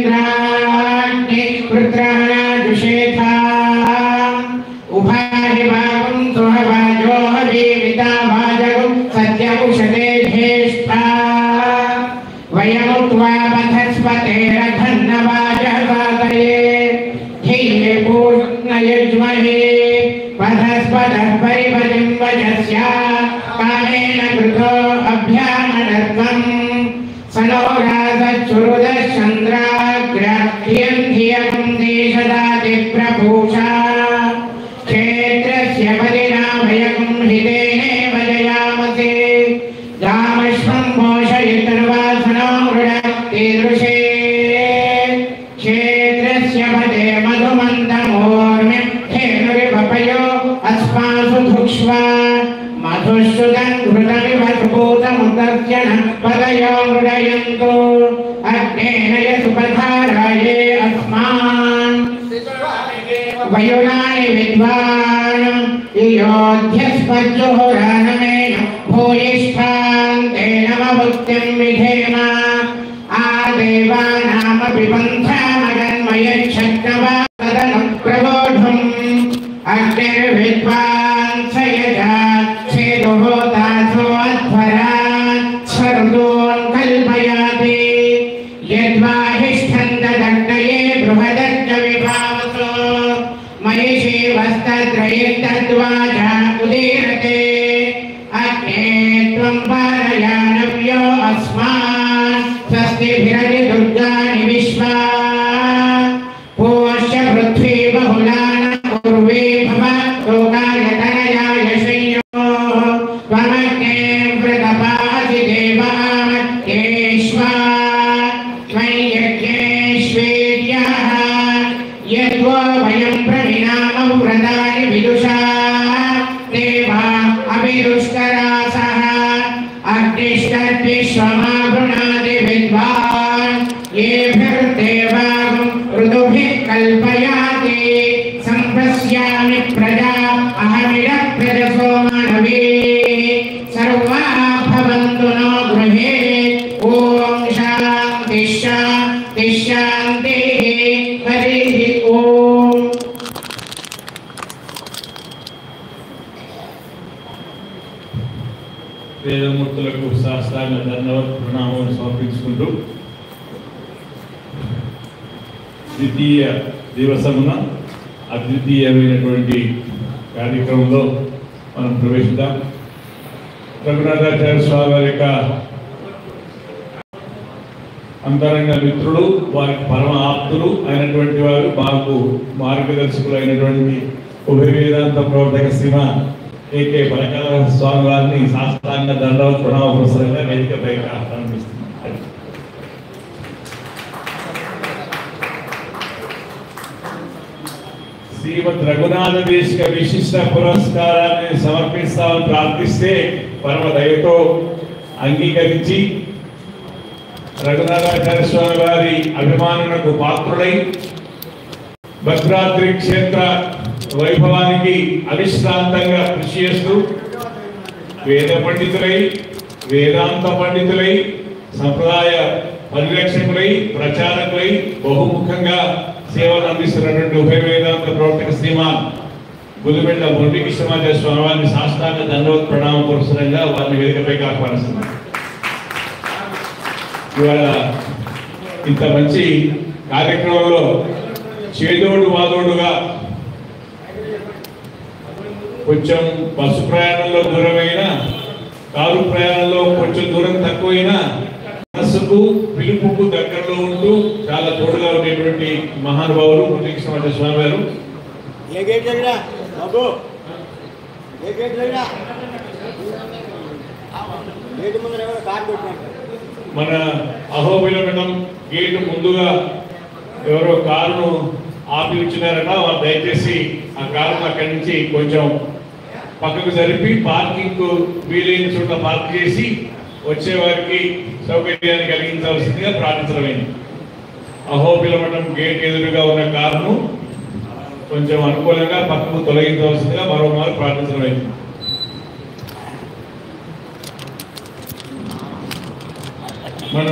मध्येन्द्राग्नि रुद्राजुषेथा उभाहि भागं सुहवाजो जीविता भाजगं सत्यकुशले ज्येष्ठा वयमुत्वा पथस्पतेरघन्नवाजसादये धीये पूर्णयज्महे पथस्पतः परिपतिं वचस्या कालेन कृतो अभ्यामनर्गम् सनोरासच्चुरुदश्चन्द्राग्राह्यं धियं देशदाति प्रभूषा क्षेत्रस्य पदिनाभयं हितेनेव जयामसे गामश्वं मोषयितर्वासनो मृडक्तिदृशे क्षेत्रस्य पदे मधुमन्तमोर्मिं धेनुरिवपयो अस्मासु धुक्ष्वा मधुश्रुतं घृतमिव सुपूतमुदर्शनं पदयो मृडयन्तु अग्नेन यसुपधाराये अस्मान् वयुनानि विद्वान् योध्यस्पज्जुहोरानमेन भूयिष्ठान् तेन मुक्तिं विधेम आदेवानामपि पन्थामगन्मयच्छक्नवा तदनु प्रबोधुम् अग्निर्विद्वान् स यजा छेदुहोतासो अध्वरान् सर्दून् कल्पयाति यद्वाहिष्ठन्ददग्नये बृहदग्न विभावसो महिषीवस्तद्रयितद्वाजा उदीरते अग्ने त्वं पारयानव्यो अस्मान् स्वस्तिभिरति दुर्गाणि विश्वा पोष्य पृथ्वी बहुलान पूर्वे भवत्तोकाय तनयाय शय्यो त्वमग्ने वृतपासि देवामत्येष्वा त्वय्यज्ञेष्वेद्यः यद्वो वयं प्रविनाम व्रतानि विदुषा देवा अभिरुष्करासः अग्निष्टद्विश्वमावृणादि विद्वान् येभिर्देवागं ऋतुभिः कल्पयाति सम्पश्यामि प्रजा अहमिदप्रजसो मानवीः सर्वा भवन्तु नो गृहे ॐ शान्ति शान्ति शान्तिः हरिः ॐ వేదమూర్తులకు శాస్త్రాంగ ధన్యవాద ప్రణామాలు సమర్పించుకుంటూ ద్వితీయ దివసమున అద్వితీయమైనటువంటి కార్యక్రమంలో మనం ప్రవేశిద్దాం. రఘునాథాచార్య స్వామి వారి యొక్క అంతరంగ మిత్రుడు, వారికి పరమ ఆప్తులు అయినటువంటి వారు, మాకు మార్గదర్శకులు అయినటువంటి ఉభయ వేదాంత ప్రవర్తక శ్రీమాన్ ఏకే పరకాల స్వామి వారిని శాస్త్రాంగ దండవ ప్రణామ పురస్సరంగా వేదికపై ఆహ్వానిస్తున్నాం. శ్రీమద్ రఘునాథ దేశిక విశిష్ట పురస్కారాన్ని సమర్పిస్తామని ప్రార్థిస్తే పరమ దయతో అంగీకరించి రఘునాథాచార్య స్వామి వారి అభిమానులకు పాత్రుడై భద్రాద్రి క్షేత్ర వైభవానికి అవిశ్రాంతంగా కృషి చేస్తూ వేద పండితులై, వేదాంత పండితులై, సంప్రదాయ పరిరక్షకులై, ప్రచారకులై బహుముఖంగా సేవలు అందిస్తున్నటువంటి ఉభయ వేదాంత ప్రవర్తక శ్రీమాన్ గుదిబెండ మురళీకృష్ణమాచార్య స్వామి వారిని శాస్త్రాంగ దండవత్ ప్రణామ పురస్సరంగా వారిని వేదికపైకి ఆహ్వానిస్తున్నారు. ఇవాళ ఇంత మంచి కార్యక్రమంలో చేదోడు వాదోడుగా కొంచెం బస్సు ప్రయాణంలో దూరమైన, కారు ప్రయాణంలో కొంచెం దూరం తక్కువైనా మనస్సుకు పిలుపుకు దగ్గరలో ఉంటూ చాలా తోడుగా ఉండేటువంటి మహానుభావులు మురళీకృష్ణమాచార్య స్వామి గారు. మన అహోబిలమఠం గేటు ముందుగా ఎవరో కారును ఆపి ఉంచినారట. వారు దయచేసి ఆ కారును అక్కడి నుంచి కొంచెం పక్కకు జరిపి పార్కింగ్ వీలైన చోట పార్క్ చేసి వచ్చేవారికి సౌకర్యాన్ని కలిగించాల్సిందిగా ప్రార్థించడమైంది. అహోబిలమఠం గేట్ ఎదురుగా ఉన్న కారును కొంచెం అనుకూలంగా పక్కకు తొలగించవలసిందిగా మరోమారు ప్రార్థించడమైంది. మన